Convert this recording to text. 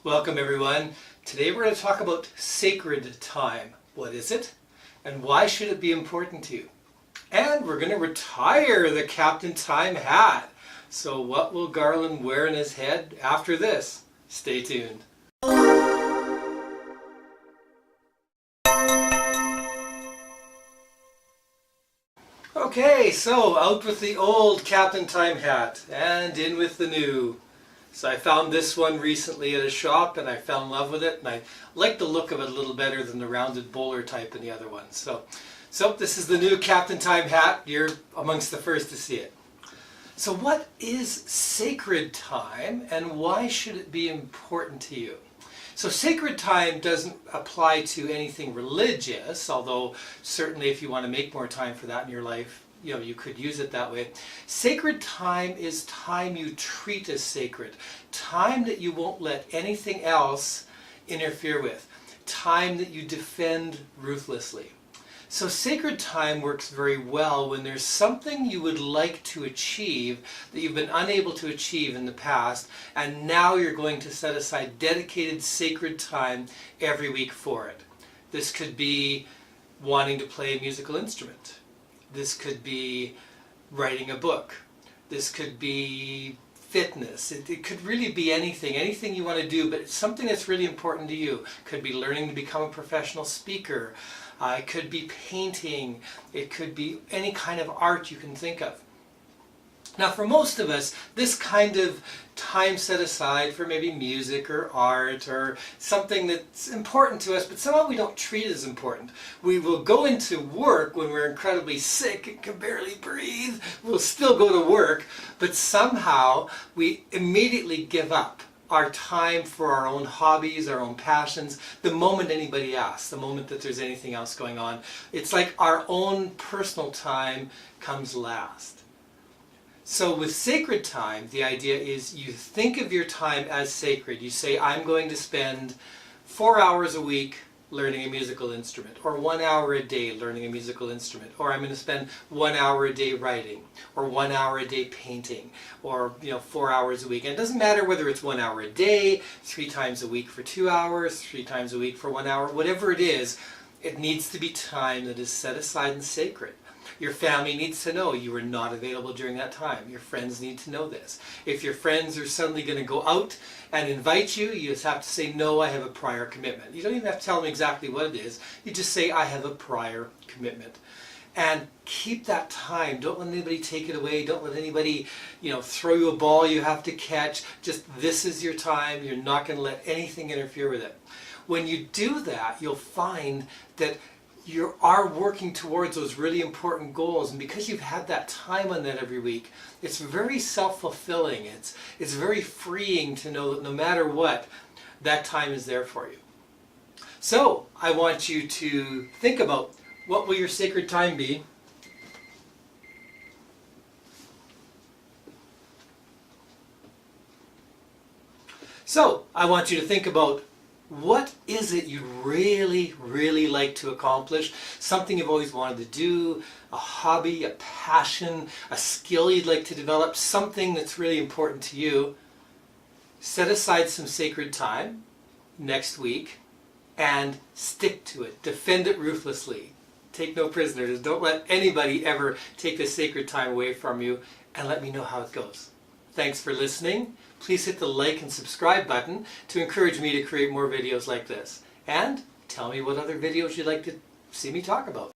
Welcome everyone. Today we're going to talk about sacred time. What is it? And why should it be important to you? And we're going to retire the Captain Time hat. So what will Garland wear in his head after this? Stay tuned. Okay, so out with the old Captain Time hat and in with the new. So I found this one recently at a shop and I fell in love with it, and I like the look of it a little better than the rounded bowler type in the other one. So this is the new Captain Time hat. You're amongst the first to see it. So what is sacred time and why should it be important to you? So sacred time doesn't apply to anything religious, although certainly if you want to make more time for that in your life, you could use it that way. Sacred time is time you treat as sacred. Time that you won't let anything else interfere with. Time that you defend ruthlessly. So sacred time works very well when there's something you would like to achieve that you've been unable to achieve in the past, and now you're going to set aside dedicated sacred time every week for it. This could be wanting to play a musical instrument. This could be writing a book. This could be fitness. It could really be anything you want to do, but it's something that's really important to you. It could be learning to become a professional speaker. It could be painting. It could be any kind of art you can think of. Now for most of us, this kind of time set aside for maybe music or art or something that's important to us, but somehow we don't treat it as important. We will go into work when we're incredibly sick and can barely breathe. We'll still go to work, but somehow we immediately give up our time for our own hobbies, our own passions, the moment anybody asks, the moment that there's anything else going on. It's like our own personal time comes last. So with sacred time, the idea is you think of your time as sacred. You say, I'm going to spend 4 hours a week learning a musical instrument, or 1 hour a day learning a musical instrument, or I'm going to spend 1 hour a day writing, or 1 hour a day painting, or 4 hours a week. And it doesn't matter whether it's 1 hour a day, 3 times a week for 2 hours, 3 times a week for 1 hour, whatever it is, it needs to be time that is set aside and sacred. Your family needs to know you are not available during that time. Your friends need to know this. If your friends are suddenly going to go out and invite you, you just have to say, no, I have a prior commitment. You don't even have to tell them exactly what it is. You just say, I have a prior commitment. And keep that time. Don't let anybody take it away. Don't let anybody, throw you a ball you have to catch. Just this is your time. You're not going to let anything interfere with it. When you do that, you'll find that you are working towards those really important goals, and because you've had that time on that every week, it's very self-fulfilling. It's very freeing to know that no matter what, that time is there for you. So I want you to think about, what will your sacred time be? So I want you to think about, what is it you'd really, really like to accomplish? Something you've always wanted to do, a hobby, a passion, a skill you'd like to develop, something that's really important to you. Set aside some sacred time next week and stick to it. Defend it ruthlessly. Take no prisoners. Don't let anybody ever take this sacred time away from you, and let me know how it goes. Thanks for listening. Please hit the like and subscribe button to encourage me to create more videos like this. And tell me what other videos you'd like to see me talk about.